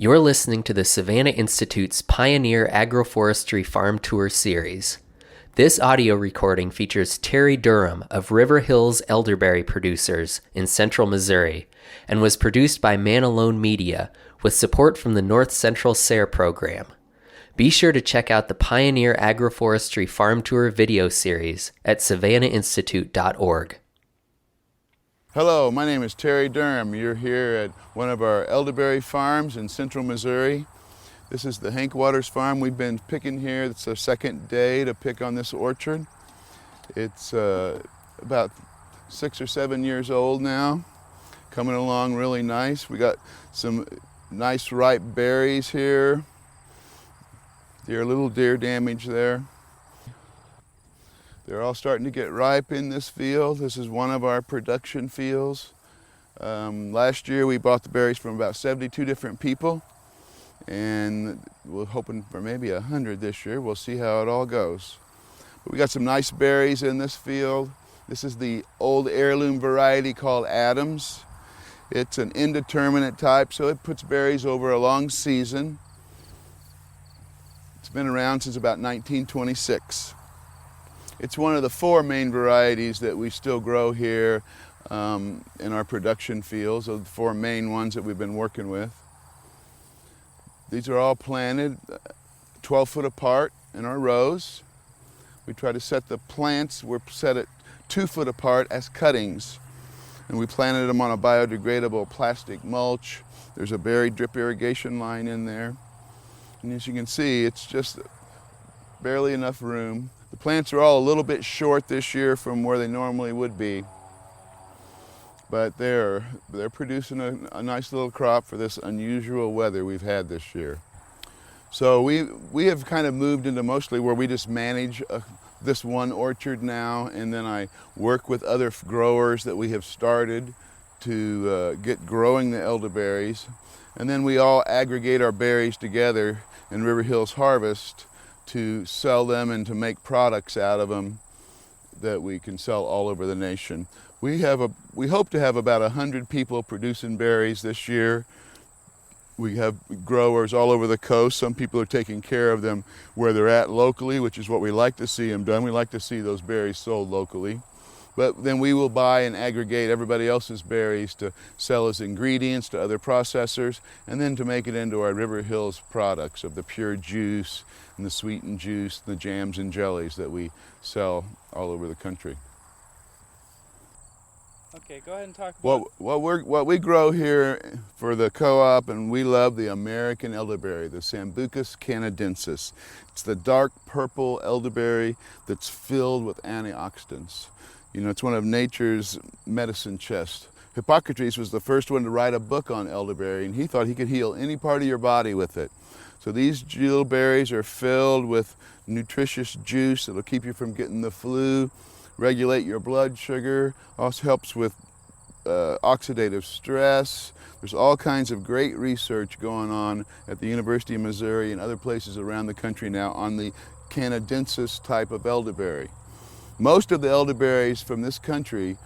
You're listening to the Savannah Institute's Pioneer Agroforestry Farm Tour Series. This audio recording features Terry Durham of River Hills Elderberry Producers in Central Missouri and was produced by Man Alone Media with support from the North Central SARE program. Be sure to check out the Pioneer Agroforestry Farm Tour video series at savannahinstitute.org. Hello, my name is Terry Durham. You're here at one of our elderberry farms in central Missouri. This is the Hank Waters farm. We've been picking here. It's our second day to pick on this orchard. It's about 6 or 7 years old now, coming along really nice. We got some nice ripe berries here. There are little deer damage there. They're all starting to get ripe in this field. This is one of our production fields. Last year we bought the berries from about 72 different people, and we're hoping for maybe 100 this year. We'll see how it all goes. But we got some nice berries in this field. This is the old heirloom variety called Adams. It's an indeterminate type, so it puts berries over a long season. It's been around since about 1926. It's one of the 4 main varieties that we still grow here in our production fields, so the 4 main ones that we've been working with. These are all planted 12 foot apart in our rows. We try to set the plants, we're set at 2 foot apart as cuttings. And we planted them on a biodegradable plastic mulch. There's a berry drip irrigation line in there. And as you can see, it's just barely enough room. The plants are all a little bit short this year from where they normally would be, but they're producing a nice little crop for this unusual weather we've had this year. So we have kind of moved into mostly where we just manage this one orchard now, and then I work with other growers that we have started to get growing the elderberries, and then we all aggregate our berries together in River Hills Harvest to sell them and to make products out of them that we can sell all over the nation. We hope to have about 100 people producing berries this year. We have growers all over the coast. Some people are taking care of them where they're at locally, which is what we like to see them done. We like to see those berries sold locally. But then we will buy and aggregate everybody else's berries to sell as ingredients to other processors, and then to make it into our River Hills products of the pure juice and the sweetened juice, the jams and jellies that we sell all over the country. Okay, go ahead and talk about what we grow here for the co-op, and we love the American elderberry, the Sambucus canadensis. It's the dark purple elderberry that's filled with antioxidants. You know, it's one of nature's medicine chests. Hippocrates was the first one to write a book on elderberry, and he thought he could heal any part of your body with it. So these jewel berries are filled with nutritious juice that'll keep you from getting the flu, regulate your blood sugar, also helps with oxidative stress. There's all kinds of great research going on at the University of Missouri and other places around the country now on the canadensis type of elderberry. Most of the elderberries from this country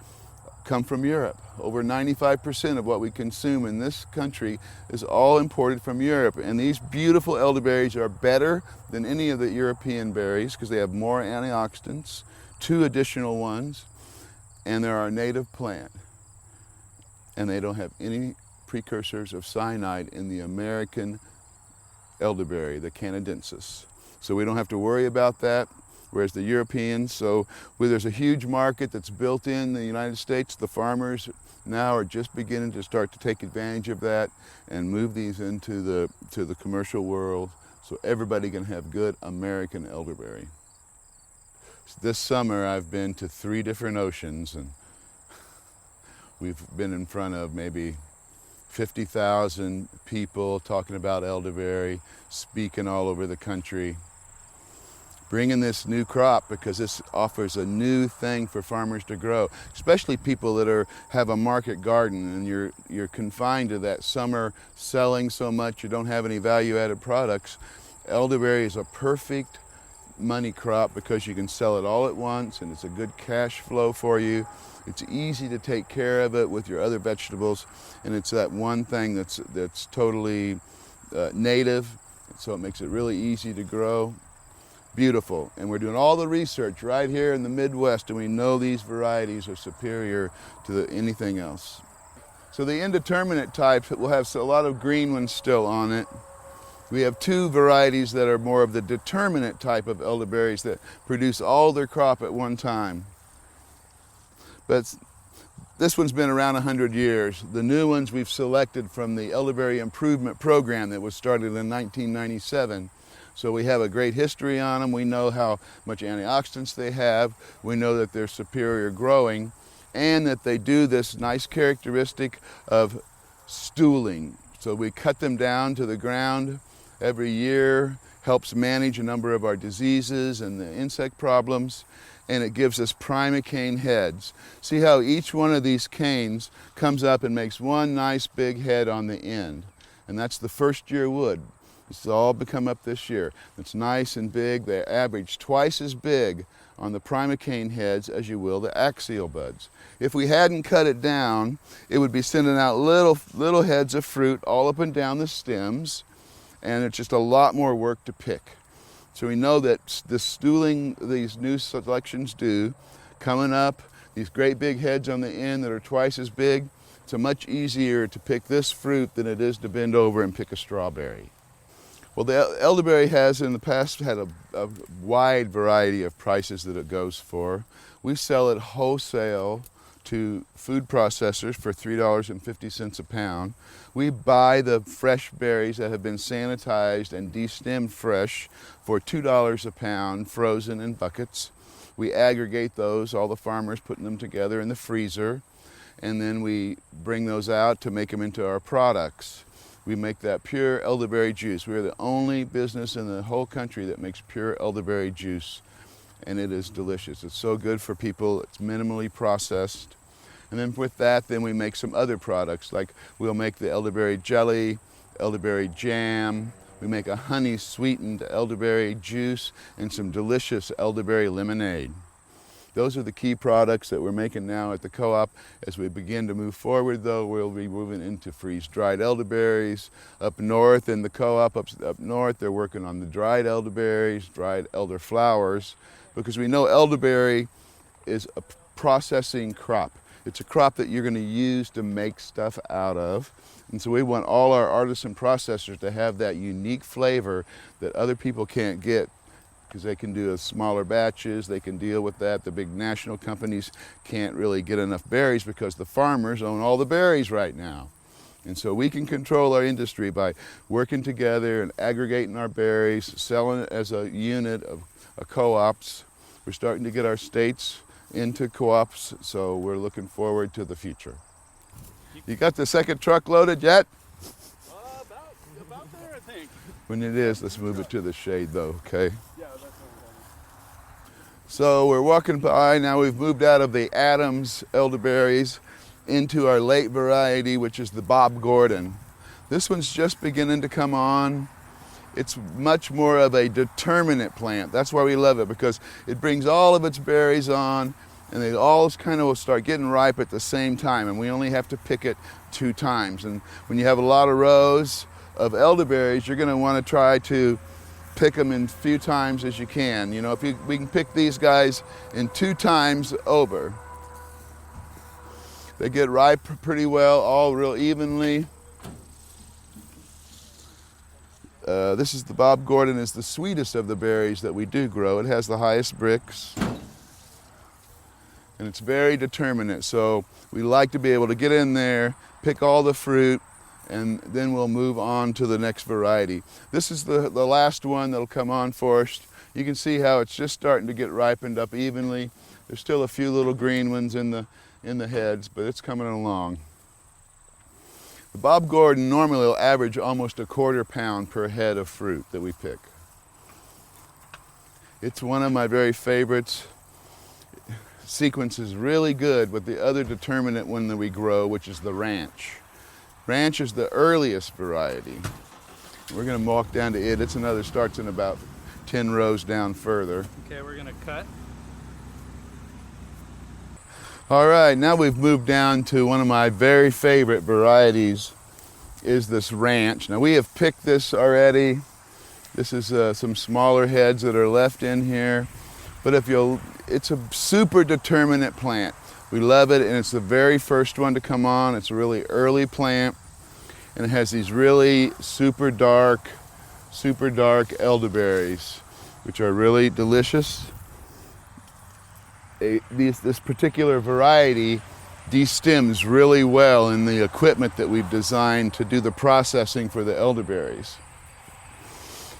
come from Europe. Over 95% of what we consume in this country is all imported from Europe. And these beautiful elderberries are better than any of the European berries because they have more antioxidants, 2 additional ones, and they're our native plant. And they don't have any precursors of cyanide in the American elderberry, the canadensis. So we don't have to worry about that. Whereas the Europeans, so there's a huge market that's built in the United States. The farmers now are just beginning to start to take advantage of that and move these into the commercial world, so everybody can have good American elderberry. This summer I've been to 3 different oceans, and we've been in front of maybe 50,000 people talking about elderberry, speaking all over the country, bringing this new crop because this offers a new thing for farmers to grow, especially people that have a market garden and you're confined to that summer selling so much you don't have any value-added products. Elderberry is a perfect money crop because you can sell it all at once and it's a good cash flow for you. It's easy to take care of it with your other vegetables, and it's that one thing that's totally native, so it makes it really easy to grow. Beautiful. And we're doing all the research right here in the Midwest, and we know these varieties are superior to anything else. So the indeterminate types will have a lot of green ones still on it. We have two varieties that are more of the determinate type of elderberries that produce all their crop at one time. But this one's been around 100 years. The new ones we've selected from the Elderberry Improvement Program that was started in 1997. So we have a great history on them. We know how much antioxidants they have. We know that they're superior growing, and that they do this nice characteristic of stooling. So we cut them down to the ground every year, helps manage a number of our diseases and the insect problems, and it gives us primocane heads. See how each one of these canes comes up and makes one nice big head on the end, and that's the first year wood. It's all become up this year. It's nice and big. They average twice as big on the primocane heads as you will the axial buds. If we hadn't cut it down, it would be sending out little heads of fruit all up and down the stems, and it's just a lot more work to pick. So we know that the stooling these new selections do, coming up, these great big heads on the end that are twice as big, it's much easier to pick this fruit than it is to bend over and pick a strawberry. Well, the elderberry has in the past had a wide variety of prices that it goes for. We sell it wholesale to food processors for $3.50 a pound. We buy the fresh berries that have been sanitized and destemmed fresh for $2 a pound, frozen in buckets. We aggregate those, all the farmers putting them together in the freezer, and then we bring those out to make them into our products. We make that pure elderberry juice. We are the only business in the whole country that makes pure elderberry juice, and it is delicious. It's so good for people. It's minimally processed. And then with that, then we make some other products, like we'll make the elderberry jelly, elderberry jam. We make a honey sweetened elderberry juice and some delicious elderberry lemonade. Those are the key products that we're making now at the co-op. As we begin to move forward, though, we'll be moving into freeze-dried elderberries. Up north in the co-op, up north, they're working on the dried elderberries, dried elderflowers, because we know elderberry is a processing crop. It's a crop that you're going to use to make stuff out of. And so we want all our artisan processors to have that unique flavor that other people can't get, because they can do smaller batches, they can deal with that. The big national companies can't really get enough berries because the farmers own all the berries right now. And so we can control our industry by working together and aggregating our berries, selling it as a unit of co-ops. We're starting to get our states into co-ops, so we're looking forward to the future. You got the second truck loaded yet? About there, I think. When it is, let's move it to the shade though, okay? Yeah, that's what So we're walking by, now we've moved out of the Adams elderberries into our late variety, which is the Bob Gordon. This one's just beginning to come on. It's much more of a determinate plant. That's why we love it, because it brings all of its berries on, and they all kind of will start getting ripe at the same time, and we only have to pick it 2 times. And when you have a lot of rows of elderberries, you're going to want to try to pick them in few times as you can. You know, if we can pick these guys in 2 times over. They get ripe pretty well, all real evenly. This is the Bob Gordon, is the sweetest of the berries that we do grow. It has the highest bricks, and it's very determinate. So we like to be able to get in there, pick all the fruit, and then we'll move on to the next variety. This is the last one that'll come on first. You can see how it's just starting to get ripened up evenly. There's still a few little green ones in the heads, but it's coming along. The Bob Gordon normally will average almost a 1/4 pound per head of fruit that we pick. It's one of my very favorites. Sequences really good with the other determinate one that we grow, which is the Ranch. Ranch is the earliest variety. We're going to walk down to it. It's another, starts in about 10 rows down further. Okay, we're gonna cut. All right, now we've moved down to one of my very favorite varieties is this ranch. Now we have picked this already. This is some smaller heads that are left in here. But it's a super determinate plant. We love it, and it's the very first one to come on. It's a really early plant, and it has these really super dark elderberries, which are really delicious. This particular variety destems really well in the equipment that we've designed to do the processing for the elderberries.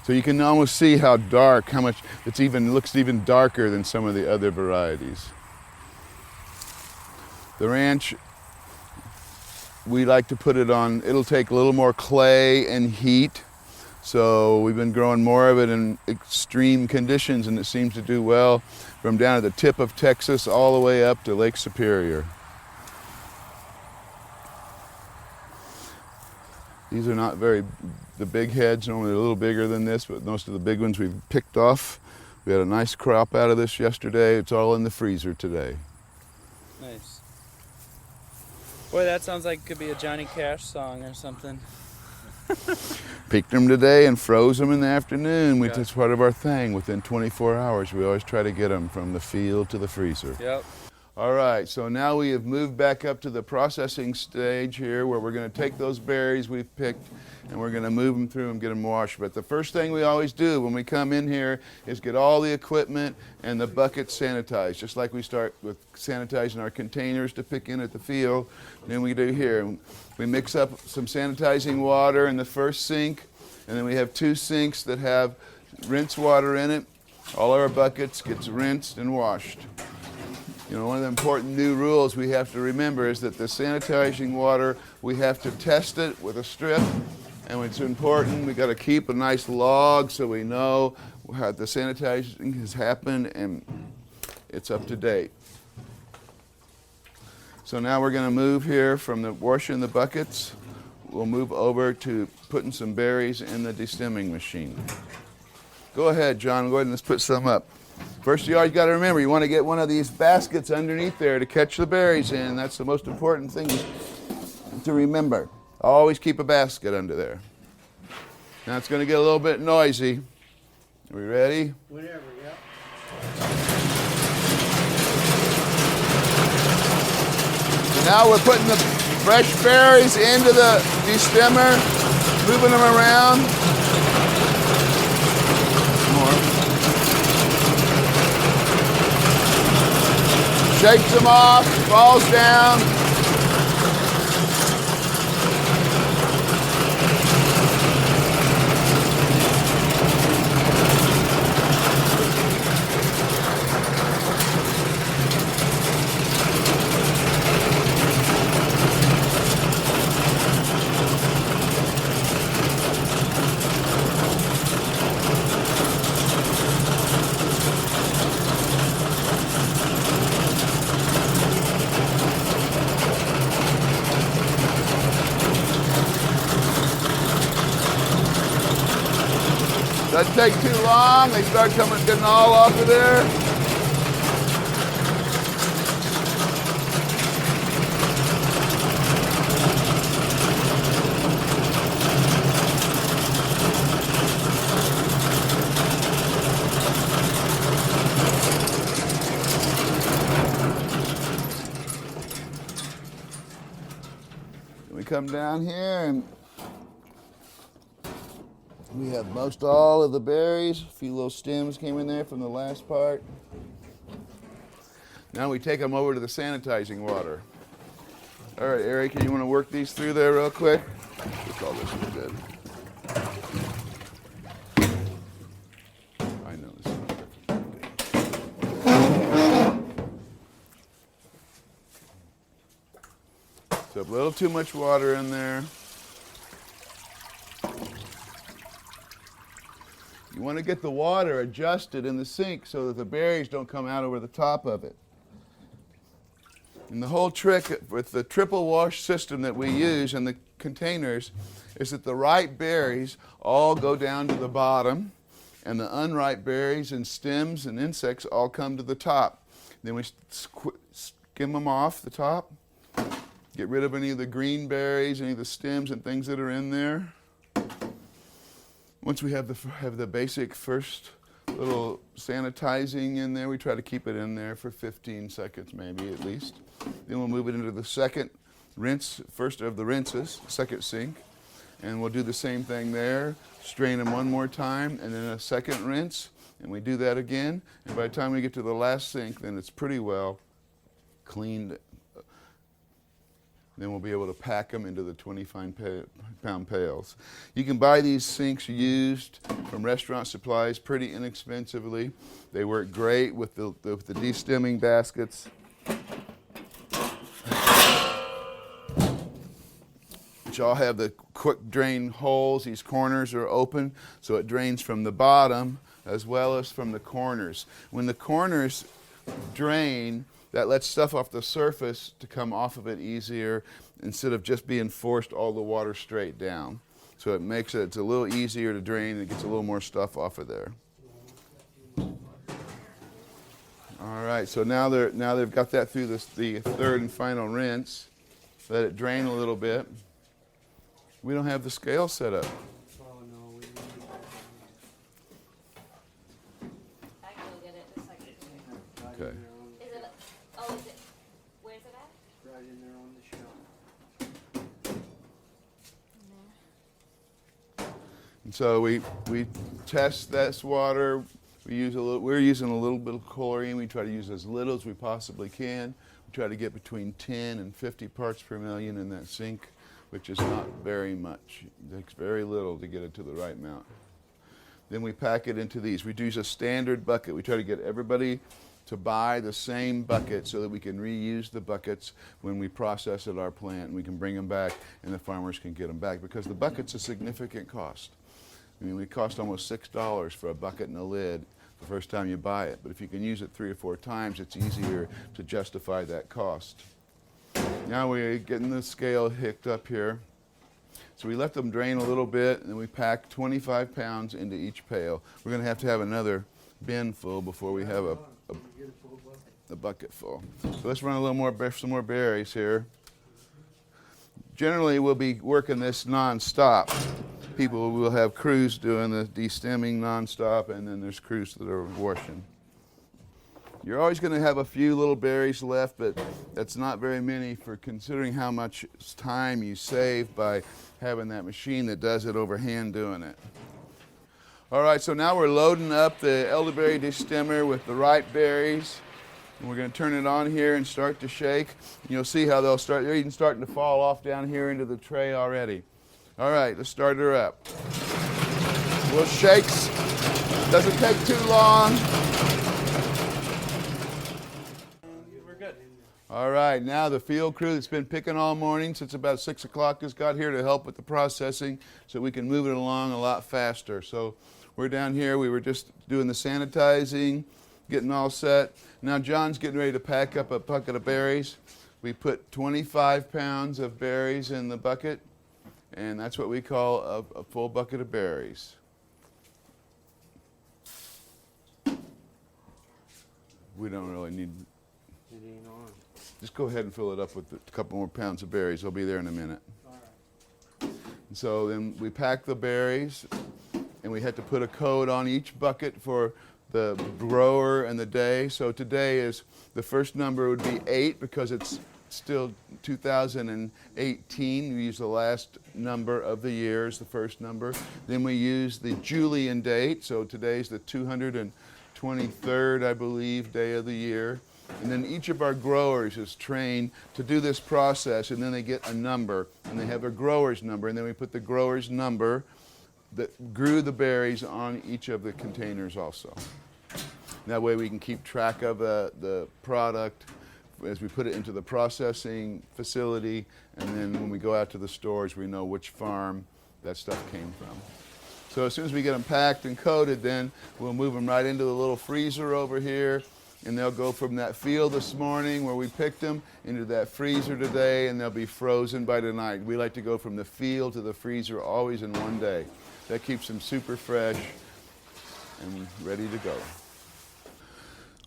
So you can almost see how dark, how much looks even darker than some of the other varieties. The ranch, we like to put it on, it'll take a little more clay and heat. So we've been growing more of it in extreme conditions, and it seems to do well from down at the tip of Texas all the way up to Lake Superior. These are not the big heads, normally a little bigger than this, but most of the big ones we've picked off. We had a nice crop out of this yesterday. It's all in the freezer today. Nice. Boy, that sounds like it could be a Johnny Cash song or something. Picked them today and froze them in the afternoon. That's part of our thing. Within 24 hours, we always try to get them from the field to the freezer. Yep. All right, so now we have moved back up to the processing stage here, where we're going to take those berries we've picked and we're going to move them through and get them washed. But the first thing we always do when we come in here is get all the equipment and the buckets sanitized, just like we start with sanitizing our containers to pick in at the field. And then we do here. We mix up some sanitizing water in the first sink, and then we have 2 sinks that have rinse water in it. All our buckets gets rinsed and washed. You know, one of the important new rules we have to remember is that the sanitizing water, we have to test it with a strip, and it's important, we got to keep a nice log so we know how the sanitizing has happened and it's up to date. So now we're going to move here from the washing the buckets, we'll move over to putting some berries in the destemming machine. Go ahead, John, go ahead and let's put some up. First, you got to remember, you want to get one of these baskets underneath there to catch the berries in. That's the most important thing to remember. Always keep a basket under there. Now it's going to get a little bit noisy. Are we ready? Whenever, yeah. So now we're putting the fresh berries into the destemmer, moving them around. More. Shakes them off, falls down. Doesn't take too long, they start getting all off of there. We come down here and we have most all of the berries. A few little stems came in there from the last part. Now we take them over to the sanitizing water. All right, Eric, you want to work these through there real quick? Let's call this one good. I know this is so a little too much water in there. You want to get the water adjusted in the sink so that the berries don't come out over the top of it. And the whole trick with the triple wash system that we use in the containers is that the ripe berries all go down to the bottom, and the unripe berries and stems and insects all come to the top. Then we skim them off the top, Get rid of any of the green berries, any of the stems and things that are in there. Once we have the basic first little sanitizing in there, we try to keep it in there for 15 seconds maybe at least. Then we'll move it into the second rinse, first of the rinses, second sink. And we'll do the same thing there, strain them one more time, and then a second rinse, and we do that again. And by the time we get to the last sink, then it's pretty well cleaned. Then we'll be able to pack them into the 25-pound pails. You can buy these sinks used from restaurant supplies pretty inexpensively. They work great with the de-stemming baskets, which all have the quick drain holes. These corners are open, so it drains from the bottom as well as from the corners. When the corners drain, that lets stuff off the surface to come off of it easier instead of just being forced all the water straight down. So it makes it's a little easier to drain and it gets a little more stuff off of there. All right, so now they've got that through the third and final rinse. Let it drain a little bit. We don't have the scale set up. Oh no, we need I can go get it in a second. that. Okay. Is it, is it, where's it at? Right in there on the shelf. And so we test this water. We're using a little bit of chlorine. We try to use as little as we possibly can. We try to get between 10 and 50 parts per million in that sink, which is not very much. It takes very little to get it to the right amount. Then we pack it into these. We use a standard bucket. We try to get everybody to buy the same bucket so that we can reuse the buckets when we process at our plant, and we can bring them back and the farmers can get them back, because the bucket's a significant cost. I mean, it costs almost $6 for a bucket and a lid the first time you buy it, but if you can use it 3 or 4 times, it's easier to justify that cost. Now we're getting the scale hooked up here. So we let them drain a little bit, and then we pack 25 pounds into each pail. We're going to have another bin full before we have a bucket full. So let's run a little more, some more berries here. Generally, we'll be working this non-stop. People will have crews doing the de-stemming non-stop, and then there's crews that are washing. You're always going to have a few little berries left, but that's not very many for considering how much time you save by having that machine that does it over hand doing it. All right, so now we're loading up the elderberry destemmer with the ripe berries. And we're going to turn it on here and start to shake. And you'll see how they're even starting to fall off down here into the tray already. All right, let's start her up. We'll shake. Doesn't take too long. We're good. All right, now the field crew that's been picking all morning since about 6 o'clock has got here to help with the processing so we can move it along a lot faster. So we're down here. We were just doing the sanitizing, getting all set. Now John's getting ready to pack up a bucket of berries. We put 25 pounds of berries in the bucket, and that's what we call a full bucket of berries. We don't really need... It ain't on. Just go ahead and fill it up with a couple more pounds of berries. They'll be there in a minute. All right. And so then we pack the berries, and we had to put a code on each bucket for the grower and the day. So today is, the first number would be 8 because it's still 2018. We use the last number of the year as the first number. Then we use the Julian date. So today's the 223rd, I believe, day of the year. And then each of our growers is trained to do this process, and then they get a number, and they have a grower's number, and then we put the grower's number that grew the berries on each of the containers also. That way we can keep track of the product as we put it into the processing facility, and then when we go out to the stores, we know which farm that stuff came from. So as soon as we get them packed and coated, then we'll move them right into the little freezer over here, and they'll go from that field this morning where we picked them into that freezer today, and they'll be frozen by tonight. We like to go from the field to the freezer always in one day. That keeps them super fresh and ready to go.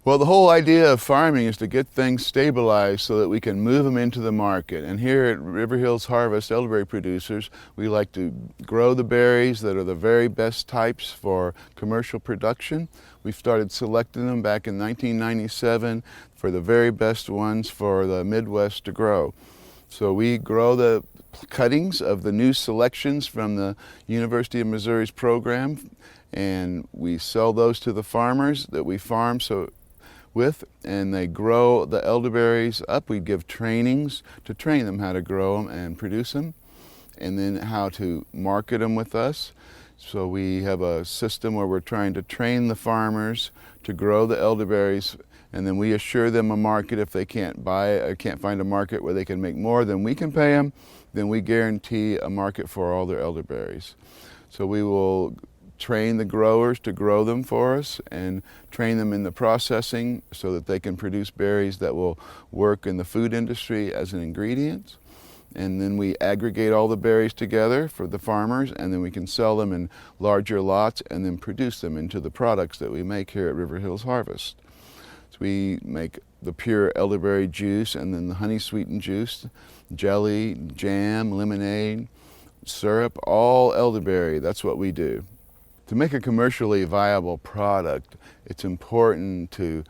Well, the whole idea of farming is to get things stabilized so that we can move them into the market. And here at River Hills Harvest Elderberry producers, we like to grow the berries that are the very best types for commercial production. We started selecting them back in 1997 for the very best ones for the Midwest to grow. So we grow the cuttings of the new selections from the University of Missouri's program, and we sell those to the farmers that we farm with, and they grow the elderberries up. We give trainings to train them how to grow them and produce them, and then how to market them with us. So we have a system where we're trying to train the farmers to grow the elderberries, and then we assure them a market. If they can't buy it or can't find a market where they can make more than we can pay them, then we guarantee a market for all their elderberries. So we will train the growers to grow them for us and train them in the processing so that they can produce berries that will work in the food industry as an ingredient. And then we aggregate all the berries together for the farmers, and then we can sell them in larger lots and then produce them into the products that we make here at River Hills Harvest. So we make the pure elderberry juice and then the honey sweetened juice, jelly, jam, lemonade, syrup, all elderberry. That's what we do. To make a commercially viable product, it's important to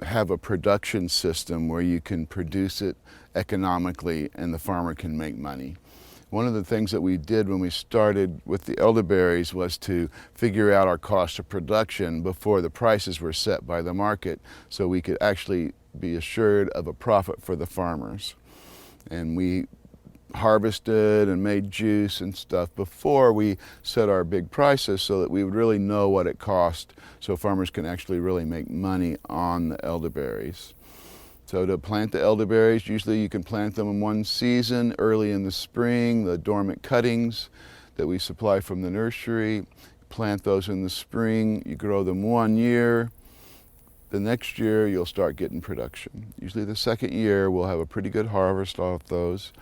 have a production system where you can produce it economically and the farmer can make money. One of the things that we did when we started with the elderberries was to figure out our cost of production before the prices were set by the market, so we could actually be assured of a profit for the farmers. And we harvested and made juice and stuff before we set our big prices so that we would really know what it cost, so farmers can actually really make money on the elderberries. So to plant the elderberries, usually you can plant them in one season, early in the spring, the dormant cuttings that we supply from the nursery. Plant those in the spring, you grow them 1 year. The next year you'll start getting production. Usually the second year we'll have a pretty good harvest off those.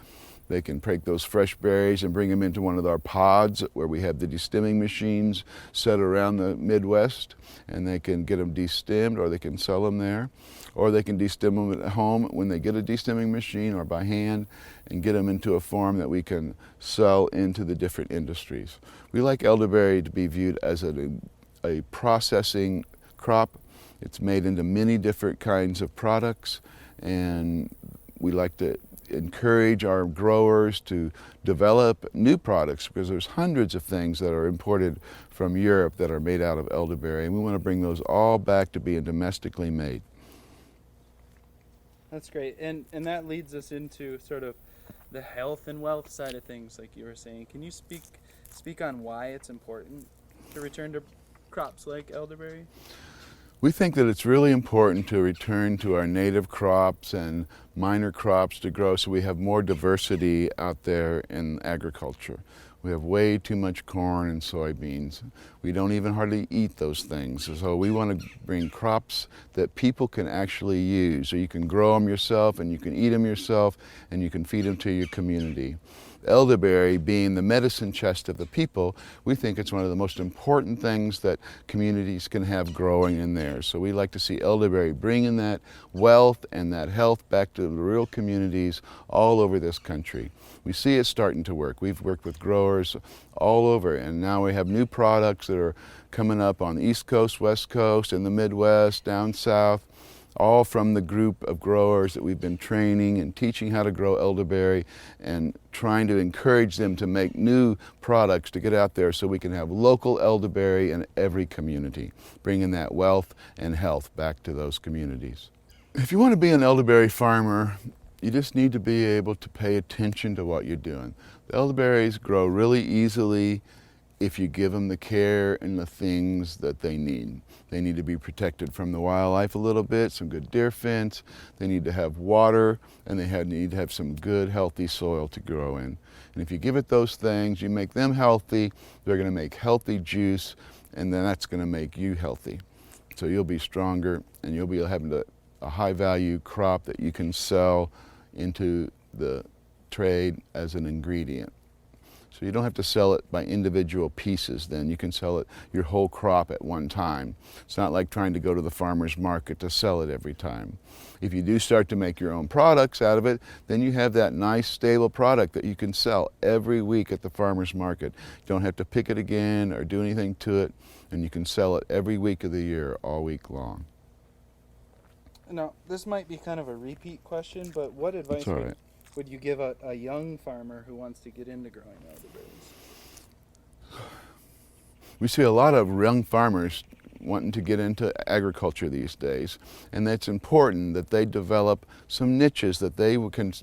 They can take those fresh berries and bring them into one of our pods where we have the destemming machines set around the Midwest, and they can get them destemmed, or they can sell them there, or they can destem them at home when they get a destemming machine or by hand and get them into a form that we can sell into the different industries. We like elderberry to be viewed as a processing crop. It's made into many different kinds of products, and we like to encourage our growers to develop new products, because there's hundreds of things that are imported from Europe that are made out of elderberry, and we want to bring those all back to being domestically made. That's great. And that leads us into sort of the health and wealth side of things, like you were saying. Can you speak on why it's important to return to crops like elderberry? We think that it's really important to return to our native crops and minor crops to grow so we have more diversity out there in agriculture. We have way too much corn and soybeans. We don't even hardly eat those things. So we want to bring crops that people can actually use. So you can grow them yourself and you can eat them yourself and you can feed them to your community. Elderberry being the medicine chest of the people, we think it's one of the most important things that communities can have growing in there. So we like to see elderberry bringing that wealth and that health back to the rural communities all over this country. We see it starting to work. We've worked with growers all over, and now we have new products that are coming up on the East Coast, West Coast, in the Midwest, down south, all from the group of growers that we've been training and teaching how to grow elderberry and trying to encourage them to make new products to get out there so we can have local elderberry in every community, bringing that wealth and health back to those communities. If you want to be an elderberry farmer, you just need to be able to pay attention to what you're doing. The elderberries grow really easily if you give them the care and the things that they need. They need to be protected from the wildlife a little bit, some good deer fence. They need to have water, and they need to have some good, healthy soil to grow in. And if you give it those things, you make them healthy, they're going to make healthy juice, and then that's going to make you healthy. So you'll be stronger, and you'll be having a high-value crop that you can sell into the trade as an ingredient. So you don't have to sell it by individual pieces then. You can sell it your whole crop at one time. It's not like trying to go to the farmer's market to sell it every time. If you do start to make your own products out of it, then you have that nice stable product that you can sell every week at the farmer's market. You don't have to pick it again or do anything to it, and you can sell it every week of the year, all week long. Now, this might be kind of a repeat question, but what advice all right. would you give a young farmer who wants to get into growing elderberries? We see a lot of young farmers wanting to get into agriculture these days, and it's important that they develop some niches that they can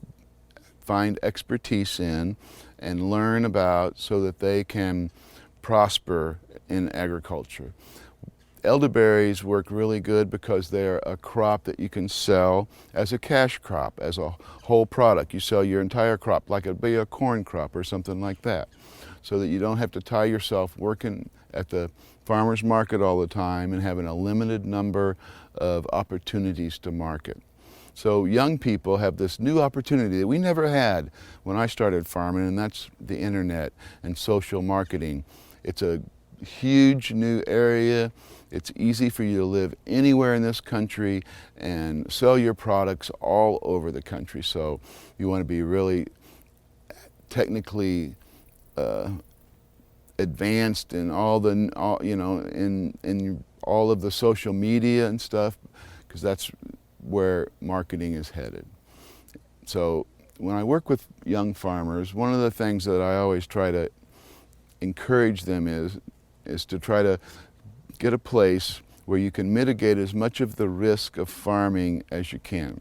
find expertise in and learn about so that they can prosper in agriculture. Elderberries work really good because they're a crop that you can sell as a cash crop, as a whole product. You sell your entire crop like it'd be a corn crop or something like that, so that you don't have to tie yourself working at the farmer's market all the time and having a limited number of opportunities to market. So young people have this new opportunity that we never had when I started farming, and that's the internet and social marketing. It's a huge new area. It's easy for you to live anywhere in this country and sell your products all over the country. So you want to be really technically advanced in all the, in all of the social media and stuff, because that's where marketing is headed. So when I work with young farmers, one of the things that I always try to encourage them is to try to get a place where you can mitigate as much of the risk of farming as you can.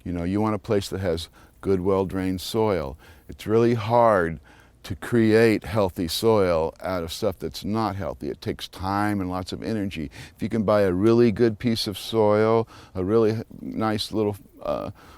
You know, you want a place that has good, well-drained soil. It's really hard to create healthy soil out of stuff that's not healthy. It takes time and lots of energy. If you can buy a really good piece of soil, a really nice little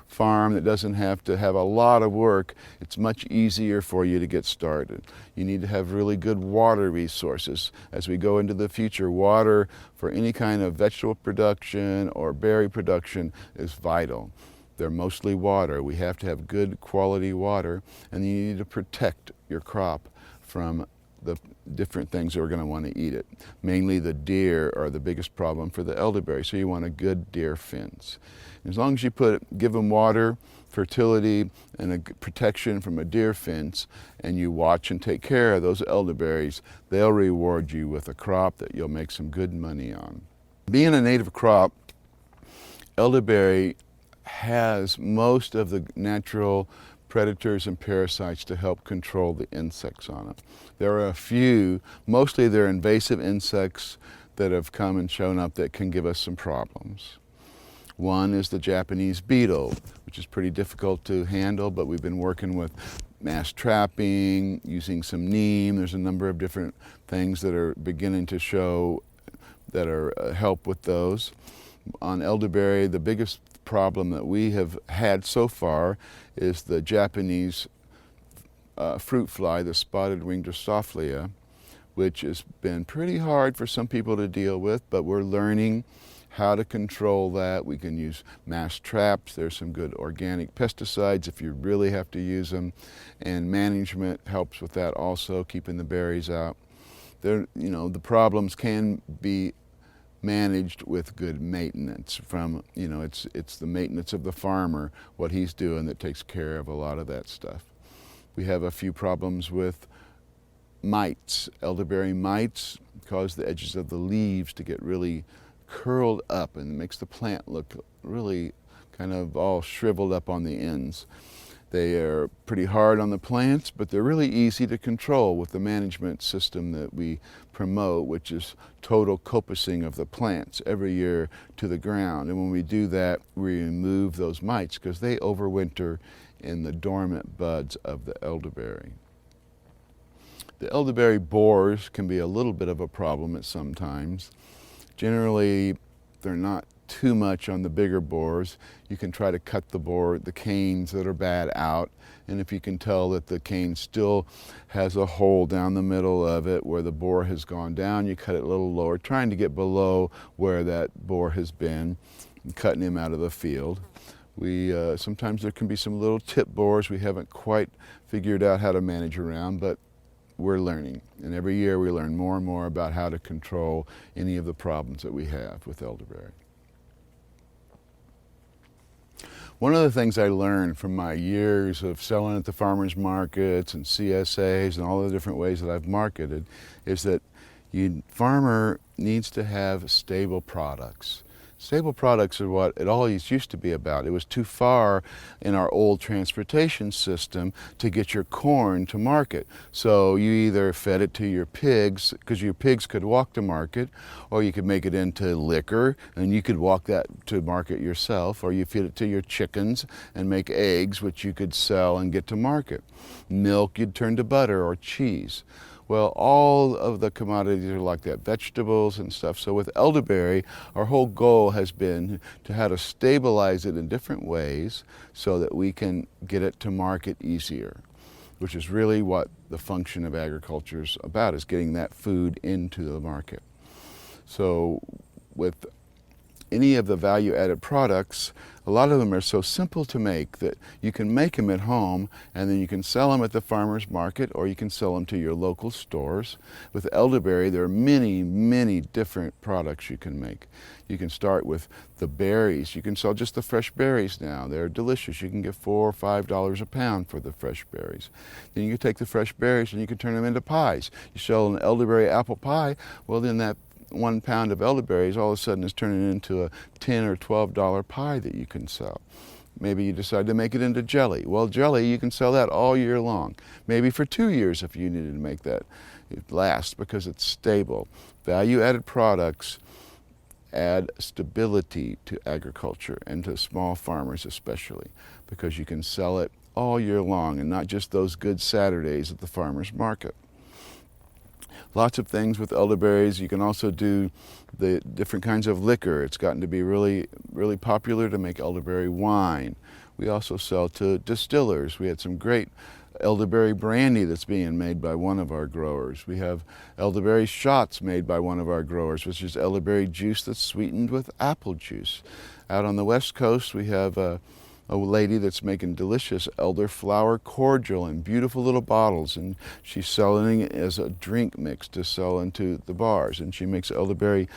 farm that doesn't have to have a lot of work, it's much easier for you to get started. You need to have really good water resources. As we go into the future, water for any kind of vegetable production or berry production is vital. They're mostly water. We have to have good quality water, and you need to protect your crop from the different things that are going to want to eat it. Mainly the deer are the biggest problem for the elderberry, so you want a good deer fence. As long as you give them water, fertility, and a protection from a deer fence, and you watch and take care of those elderberries, they'll reward you with a crop that you'll make some good money on. Being a native crop, elderberry has most of the natural predators and parasites to help control the insects on it. There are a few, mostly they're invasive insects that have come and shown up that can give us some problems. One is the Japanese beetle, which is pretty difficult to handle, but we've been working with mass trapping, using some neem. There's a number of different things that are beginning to show that are help with those. On elderberry, the biggest problem that we have had so far is the Japanese fruit fly, the spotted winged Drosophila, which has been pretty hard for some people to deal with, but we're learning how to control that. We can use mass traps. There's some good organic pesticides if you really have to use them, and management helps with that also, keeping the berries out. The problems can be managed with good maintenance from, it's the maintenance of the farmer, what he's doing, that takes care of a lot of that stuff. We have a few problems with mites. Elderberry mites cause the edges of the leaves to get really curled up, and it makes the plant look really kind of all shriveled up on the ends. They are pretty hard on the plants, but they're really easy to control with the management system that we promote, which is total coppicing of the plants every year to the ground. And when we do that, we remove those mites because they overwinter in the dormant buds of the elderberry. The elderberry borers can be a little bit of a problem at some times. Generally, they're not too much on the bigger borers. You can try to cut the canes that are bad out, and if you can tell that the cane still has a hole down the middle of it where the borer has gone down, you cut it a little lower, trying to get below where that borer has been, and cutting him out of the field. Sometimes there can be some little tip borers we haven't quite figured out how to manage around, but we're learning. And every year we learn more and more about how to control any of the problems that we have with elderberry. One of the things I learned from my years of selling at the farmers markets and CSAs and all the different ways that I've marketed is that farmer needs to have stable products. Stable products are what it always used to be about. It was too far in our old transportation system to get your corn to market. So you either fed it to your pigs, because your pigs could walk to market, or you could make it into liquor, and you could walk that to market yourself, or you feed it to your chickens and make eggs, which you could sell and get to market. Milk you'd turn to butter or cheese. Well, all of the commodities are like that, vegetables and stuff. So with elderberry, our whole goal has been to how to stabilize it in different ways so that we can get it to market easier, which is really what the function of agriculture is about, is getting that food into the market. So with any of the value-added products, a lot of them are so simple to make that you can make them at home and then you can sell them at the farmer's market, or you can sell them to your local stores. With elderberry, there are many, many different products you can make. You can start with the berries. You can sell just the fresh berries now. They're delicious. You can get $4 or $5 a pound for the fresh berries. Then you can take the fresh berries and you can turn them into pies. You sell an elderberry apple pie, well then that 1 pound of elderberries all of a sudden is turning into a $10 or $12 pie that you can sell. Maybe you decide to make it into jelly. Well, jelly, you can sell that all year long. Maybe for 2 years if you needed to make that last, because it's stable. Value-added products add stability to agriculture and to small farmers especially, because you can sell it all year long and not just those good Saturdays at the farmer's market. Lots of things with elderberries. You can also do the different kinds of liquor. It's gotten to be really, really popular to make elderberry wine. We also sell to distillers. We had some great elderberry brandy that's being made by one of our growers. We have elderberry shots made by one of our growers, which is elderberry juice that's sweetened with apple juice. Out on the West Coast, we have a lady that's making delicious elderflower cordial in beautiful little bottles, and she's selling it as a drink mix to sell into the bars. And she makes elderberry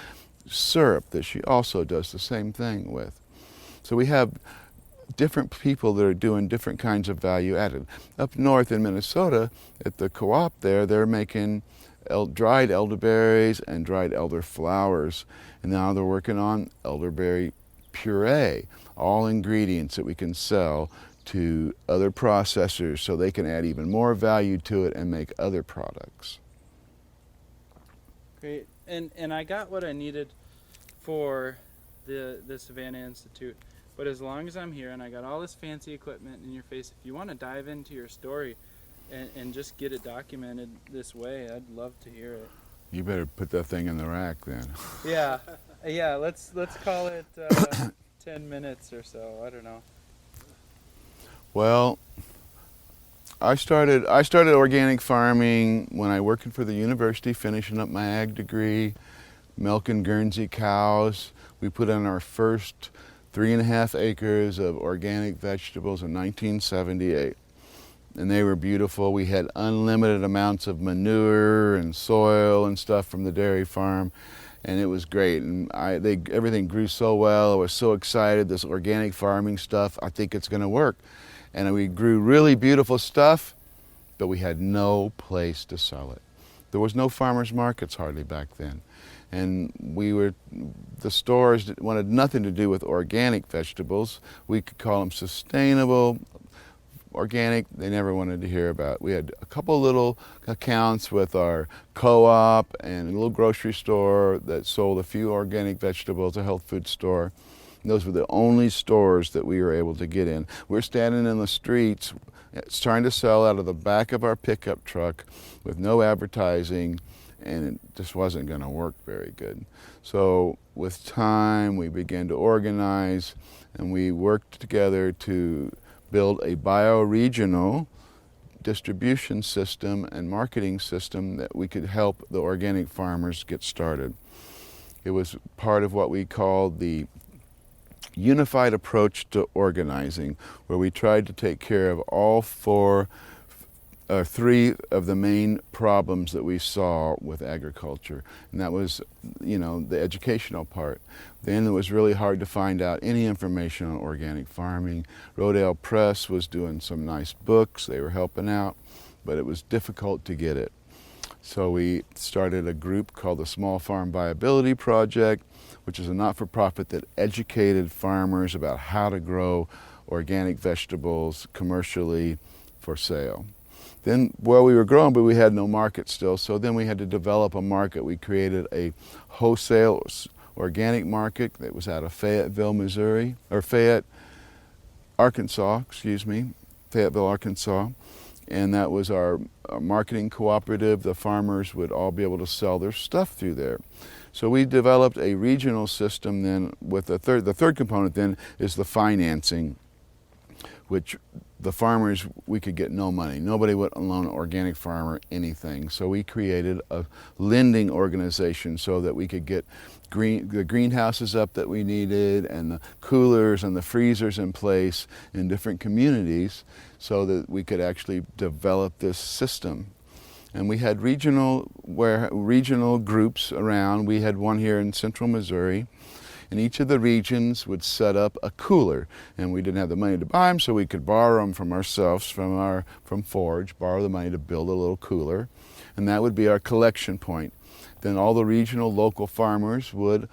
syrup that she also does the same thing with. So we have different people that are doing different kinds of value added. Up north in Minnesota, at the co-op there, they're making dried elderberries and dried elderflowers, and now they're working on elderberry puree, all ingredients that we can sell to other processors so they can add even more value to it and make other products. Great. And I got what I needed for the Savannah Institute, but as long as I'm here and I got all this fancy equipment in your face, if you want to dive into your story and just get it documented this way, I'd love to hear it. You better put that thing in the rack then. Yeah, let's call it 10 minutes or so. I don't know. Well, I started organic farming when I worked for the university, finishing up my ag degree, milking Guernsey cows. We put in our first 3.5 acres of organic vegetables in 1978. And they were beautiful. We had unlimited amounts of manure and soil and stuff from the dairy farm, and it was great. And everything grew so well. I was so excited. This organic farming stuff, I think it's going to work. And we grew really beautiful stuff, but we had no place to sell it. There was no farmers markets hardly back then. And the stores wanted nothing to do with organic vegetables. We could call them sustainable, organic, they never wanted to hear about. We had a couple little accounts with our co-op and a little grocery store that sold a few organic vegetables, a health food store. And those were the only stores that we were able to get in. We're standing in the streets trying to sell out of the back of our pickup truck with no advertising, and it just wasn't going to work very good. So with time, we began to organize, and we worked together to build a bioregional distribution system and marketing system that we could help the organic farmers get started. It was part of what we called the unified approach to organizing, where we tried to take care of all three of the main problems that we saw with agriculture. And that was, the educational part. Then it was really hard to find out any information on organic farming. Rodale Press was doing some nice books, they were helping out, but it was difficult to get it. So we started a group called the Small Farm Viability Project, which is a not-for-profit that educated farmers about how to grow organic vegetables commercially for sale. Then, well, we were growing, but we had no market still, so then we had to develop a market. We created a wholesale organic market that was out of Fayetteville, Arkansas, Fayetteville, Arkansas. And that was our marketing cooperative. The farmers would all be able to sell their stuff through there. So we developed a regional system then with the third component then is the financing, which the farmers, we could get no money. Nobody would loan an organic farmer anything. So we created a lending organization so that we could get the greenhouses up that we needed and the coolers and the freezers in place in different communities so that we could actually develop this system. And we had regional groups around. We had one here in central Missouri. And each of the regions would set up a cooler, and we didn't have the money to buy them, so we could borrow them from ourselves, from Forge, borrow the money to build a little cooler, and that would be our collection point. Then all the regional local farmers would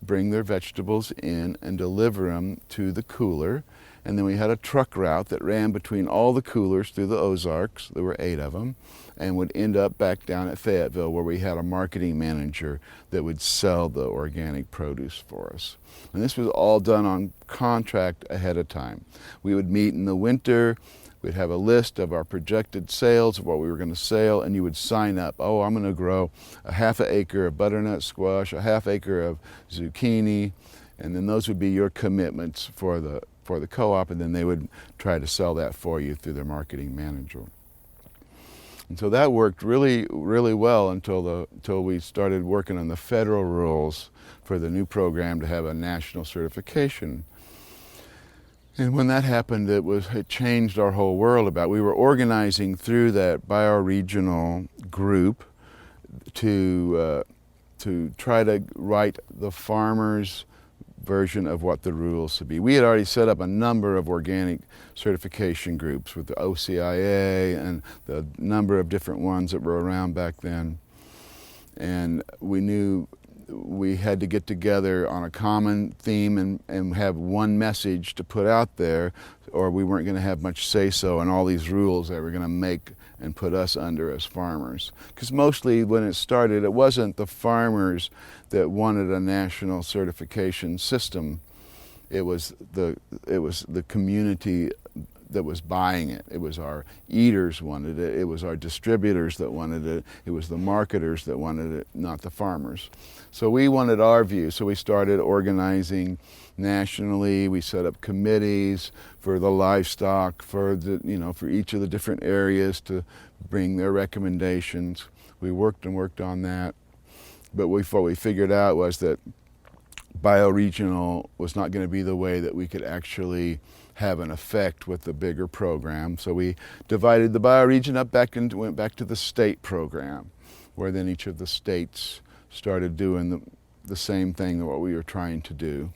bring their vegetables in and deliver them to the cooler, and then we had a truck route that ran between all the coolers through the Ozarks, there were 8 of them, and would end up back down at Fayetteville where we had a marketing manager that would sell the organic produce for us. And this was all done on contract ahead of time. We would meet in the winter, we'd have a list of our projected sales of what we were going to sell, and you would sign up. Oh, I'm going to grow a half an acre of butternut squash, a half acre of zucchini, and then those would be your commitments for the co-op, and then they would try to sell that for you through their marketing manager. And so that worked really, really well until we started working on the federal rules for the new program to have a national certification. And when that happened, it changed our whole world we were organizing through that bioregional group to try to write the farmers' version of what the rules should be. We had already set up a number of organic certification groups with the OCIA and the number of different ones that were around back then. And we knew we had to get together on a common theme and have one message to put out there, or we weren't going to have much say-so in all these rules that were going to make and put us under as farmers. Because mostly when it started, it wasn't the farmers that wanted a national certification system. It was the community that was buying it. It was our eaters wanted it. It was our distributors that wanted it. It was the marketers that wanted it, not the farmers. So we wanted our view. So we started organizing nationally. We set up committees for the livestock, for each of the different areas to bring their recommendations. We worked on that. But what we figured out was that bioregional was not going to be the way that we could actually have an effect with the bigger program. So we divided the bioregion up went back to the state program, where then each of the states started doing the same thing that what we were trying to do.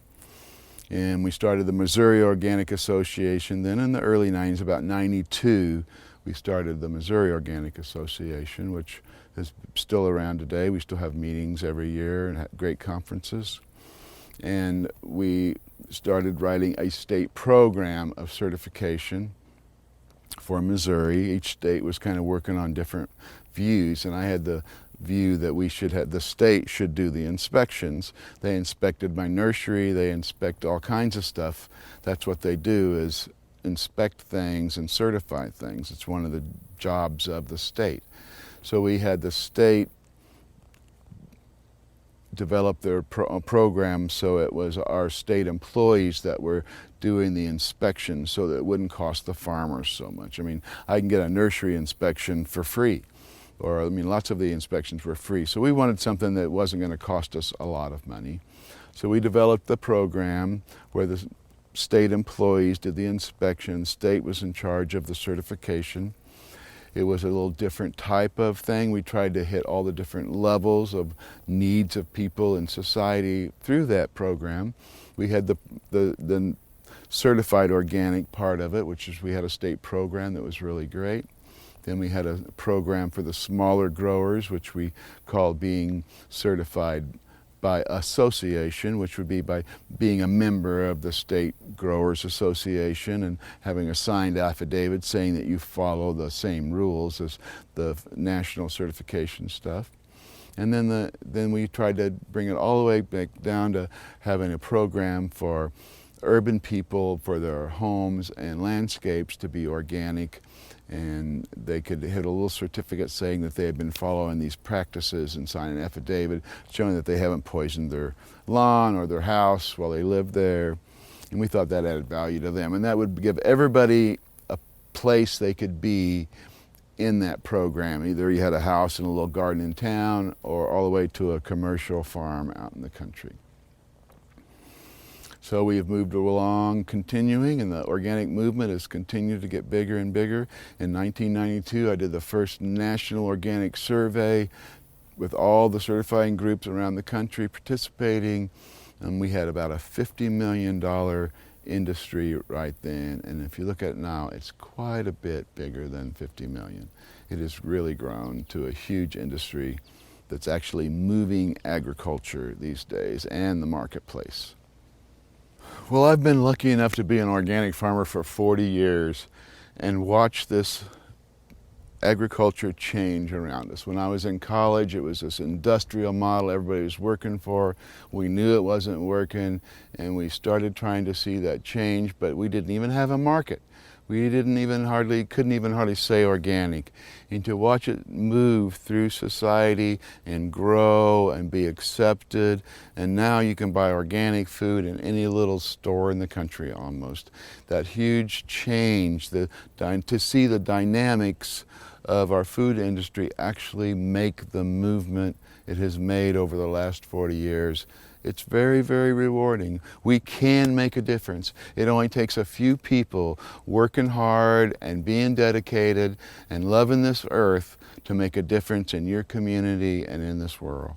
And we started the Missouri Organic Association. Then in the early 90s, about 92, we started the Missouri Organic Association, which is still around today. We still have meetings every year and have great conferences. And we started writing a state program of certification for Missouri. Each state was kind of working on different views, and I had the view that the state should do the inspections. They inspected my nursery, they inspect all kinds of stuff. That's what they do, is inspect things and certify things. It's one of the jobs of the state. So we had the state develop their program, so it was our state employees that were doing the inspections so that it wouldn't cost the farmers so much. I mean, I can get a nursery inspection for free, or I mean, lots of the inspections were free. So we wanted something that wasn't going to cost us a lot of money. So we developed the program where the state employees did the inspection. The state was in charge of the certification. It was a little different type of thing. We tried to hit all the different levels of needs of people in society through that program. We had the certified organic part of it, which is we had a state program that was really great. Then we had a program for the smaller growers, which we called being certified by association, which would be by being a member of the State Growers Association and having a signed affidavit saying that you follow the same rules as the national certification stuff. And then we tried to bring it all the way back down to having a program for urban people, for their homes and landscapes to be organic, and they could hit a little certificate saying that they had been following these practices and sign an affidavit showing that they haven't poisoned their lawn or their house while they live there. And we thought that added value to them, and that would give everybody a place they could be in that program. Either you had a house and a little garden in town, or all the way to a commercial farm out in the country. So we have moved along, continuing, and the organic movement has continued to get bigger and bigger. In 1992, I did the first national organic survey with all the certifying groups around the country participating, and we had about a $50 million industry right then. And if you look at it now, it's quite a bit bigger than 50 million. It has really grown to a huge industry that's actually moving agriculture these days and the marketplace. Well, I've been lucky enough to be an organic farmer for 40 years and watch this agriculture change around us. When I was in college, it was this industrial model everybody was working for. We knew it wasn't working, and we started trying to see that change, but we didn't even have a market. We couldn't even hardly say organic. And to watch it move through society and grow and be accepted, and now you can buy organic food in any little store in the country almost. That huge change, to see the dynamics of our food industry actually make the movement it has made over the last 40 years. It's very, very rewarding. We can make a difference. It only takes a few people working hard and being dedicated and loving this earth to make a difference in your community and in this world.